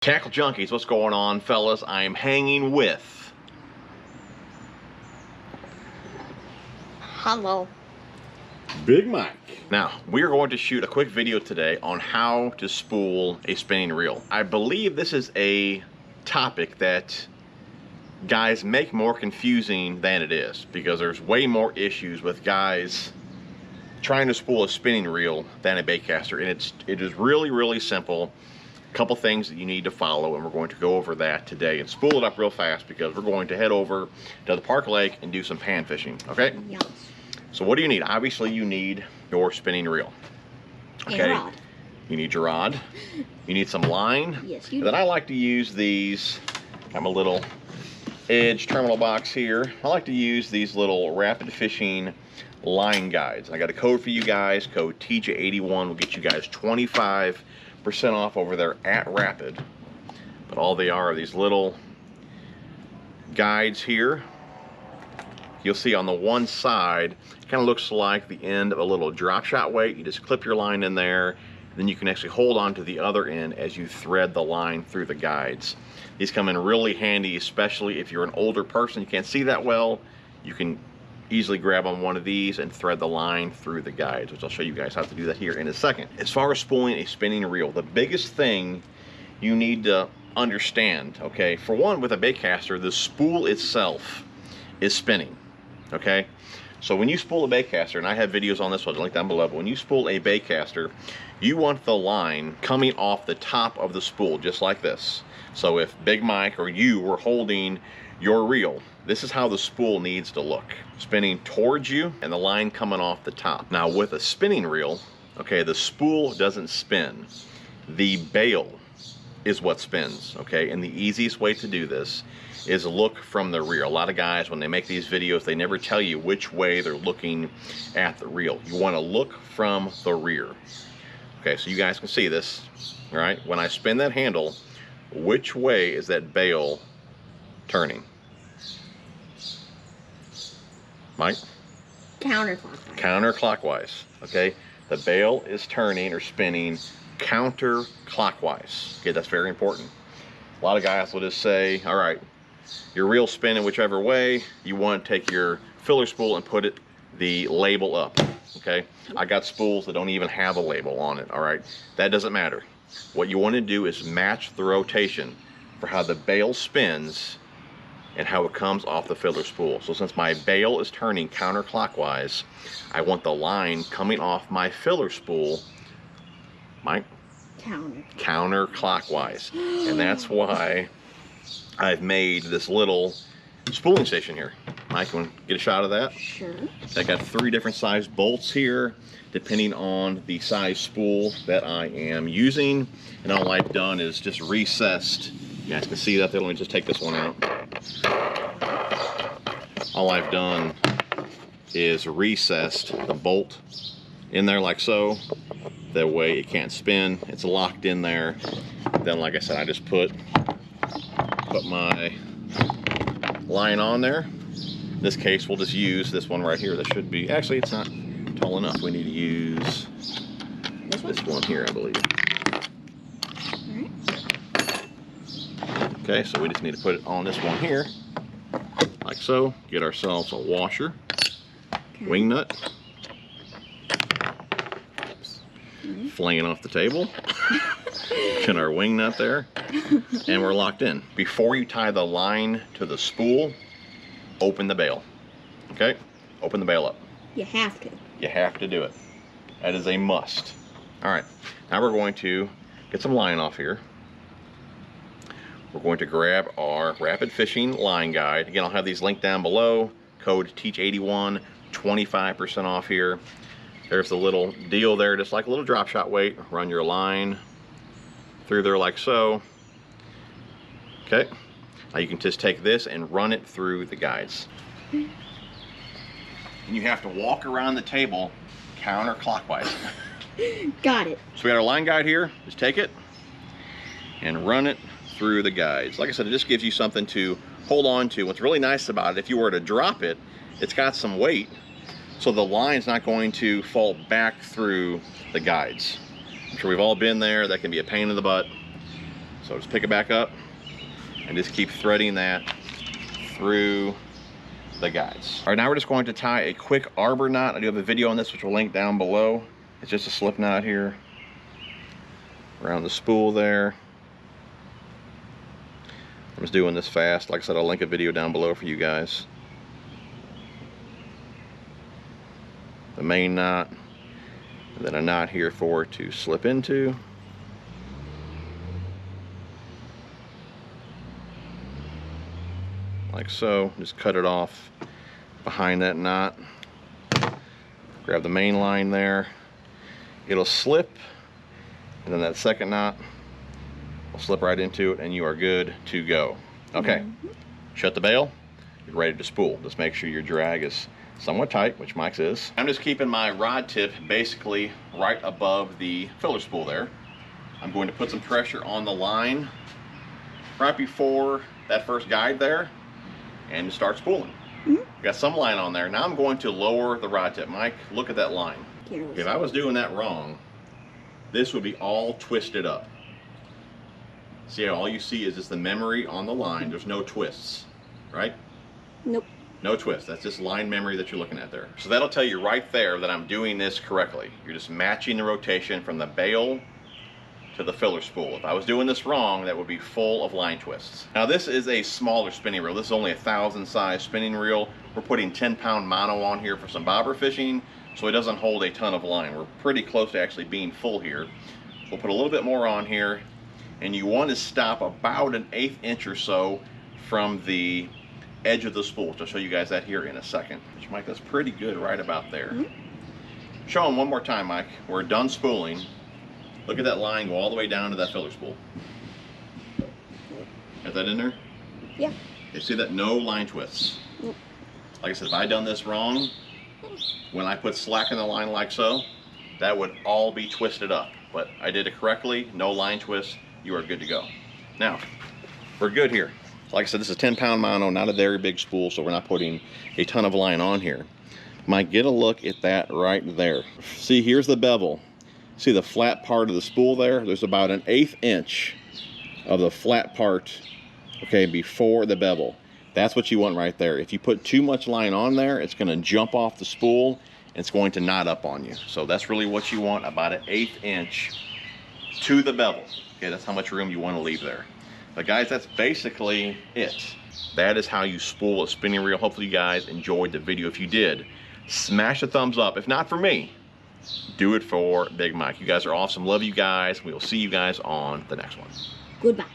Tackle Junkies, what's going on, fellas? I am hanging with... Hello. Big Mike. Now, we are going to shoot a quick video today on how to spool a spinning reel. I believe this is a topic that guys make more confusing than it is, because there's way more issues with guys trying to spool a spinning reel than a baitcaster, and it is really simple. Couple things that you need to follow, and we're going to go over that today and spool it up real fast because we're going to head over to the park lake and do some pan fishing. Okay? Yes. So what do you need? Obviously you need your spinning reel. Okay. And a rod. You need your rod. You need some line. Yes, you do. Then I like to use these. I'm a little edge terminal box here. I like to use these little rapid fishing line guides. I got a code for you guys. Code TJ81 will get you guys 25% off over there at Rapid. But all they are these little guides here. You'll see on the one side, it kind of looks like the end of a little drop shot weight. You just clip your line in there, then you can actually hold on to the other end as you thread the line through the guides. These come in really handy, especially if you're an older person, you can't see that well. You can easily grab on one of these and thread the line through the guides, which I'll show you guys how to do that here in a second. As far as spooling a spinning reel, the biggest thing you need to understand, okay, for one, with a baitcaster, the spool itself is spinning, okay? So when you spool a baitcaster, and I have videos on this one, link down below, but when you spool a baitcaster, you want the line coming off the top of the spool, just like this. So if Big Mike or you were holding your reel, this is how the spool needs to look. Spinning towards you and the line coming off the top. Now with a spinning reel, okay, the spool doesn't spin. The bail is what spins, okay? And the easiest way to do this is look from the rear. A lot of guys, when they make these videos, they never tell you which way they're looking at the reel. You want to look from the rear. Okay, so you guys can see this, all right? When I spin that handle, which way is that bail turning? Mike? Counterclockwise. Counterclockwise, okay? The bail is turning or spinning counterclockwise. Okay, that's very important. A lot of guys will just say, all right, your reel's spinning whichever way, you want to take your filler spool and put the label up, okay? I got spools that don't even have a label on it, all right? That doesn't matter. What you want to do is match the rotation for how the bail spins and how it comes off the filler spool. So since my bail is turning counterclockwise, I want the line coming off my filler spool, Mike? Counterclockwise. And that's why I've made this little spooling station here. Mike, you want to get a shot of that? Sure. I got 3 different size bolts here, depending on the size spool that I am using. And all I've done is just recessed. You guys can see that there. Let me just take this one out. All I've done is recessed the bolt in there like so. That way it can't spin. It's locked in there. Then, like I said, I just put my line on there. In this case, we'll just use this one right here. That should be, actually, it's not tall enough. We need to use this one here, I believe. Okay, so we just need to put it on this one here, like so. Get ourselves a washer, wing nut, fling it off the table, get our wing nut there, and we're locked in. Before you tie the line to the spool, open the bail, okay? Open the bail up. You have to. You have to do it. That is a must. All right, now we're going to get some line off here. We're going to grab our rapid fishing line guide. Again, I'll have these linked down below. Code TEACH81, 25% off here. There's the little deal there, just like a little drop shot weight. Run your line through there like so. Okay. Now you can just take this and run it through the guides. And you have to walk around the table counterclockwise. Got it. So we got our line guide here. Just take it and run it through the guides. Like I said, it just gives you something to hold on to. What's really nice about it, if you were to drop it, it's got some weight, so the line's not going to fall back through the guides. I'm sure we've all been there. That can be a pain in the butt. So just pick it back up and just keep threading that through the guides. All right, now we're just going to tie a quick arbor knot. I do have a video on this, which will link down below. It's just a slip knot here around the spool there. I'm just doing this fast. Like I said, I'll link a video down below for you guys. The main knot, and then a knot here for it to slip into. Like so. Just cut it off behind that knot. Grab the main line there. It'll slip, and then that second knot will slip right into it, and you are good to go. Okay, shut the bail. You're ready to spool. Just make sure your drag is somewhat tight, which Mike's is. I'm just keeping my rod tip basically right above the filler spool there. I'm going to put some pressure on the line right before that first guide there and start spooling. Got some line on there. Now I'm going to lower the rod tip. Mike, look at that line. If I was doing that wrong, this would be all twisted up. See how all you see is just the memory on the line. There's no twists, right? Nope. No twist. That's just line memory that you're looking at there. So that'll tell you right there that I'm doing this correctly. You're just matching the rotation from the bail to the filler spool. If I was doing this wrong, that would be full of line twists. Now this is a smaller spinning reel. This is only a 1,000 size spinning reel. We're putting 10-pound mono on here for some bobber fishing, so it doesn't hold a ton of line. We're pretty close to actually being full here. We'll put a little bit more on here, and you want to stop about an 1/8 inch or so from the edge of the spool. So I'll show you guys that here in a second. Which, Mike, that's pretty good right about there. Show them one more time, Mike. We're done spooling. Look at that line go all the way down to that filler spool. Got that in there? Yeah. You see that? No line twists. Nope. Like I said, if I done this wrong, when I put slack in the line like so, that would all be twisted up. But I did it correctly, no line twists, you are good to go. Now, we're good here. Like I said, this is 10-pound mono, not a very big spool, so we're not putting a ton of line on here. Mike, get a look at that right there. See, here's the bevel. See the flat part of the spool there? There's about an 1/8 inch of the flat part, okay, before the bevel. That's what you want right there. If you put too much line on there, it's gonna jump off the spool and it's going to knot up on you. So that's really what you want, about an 1/8 inch to the bevel. Okay, that's how much room you want to leave there. But guys, that's basically it. That is how you spool a spinning reel. Hopefully you guys enjoyed the video. If you did, smash the thumbs up. If not for me, do it for Big Mike. You guys are awesome. Love you guys. We will see you guys on the next one. Goodbye.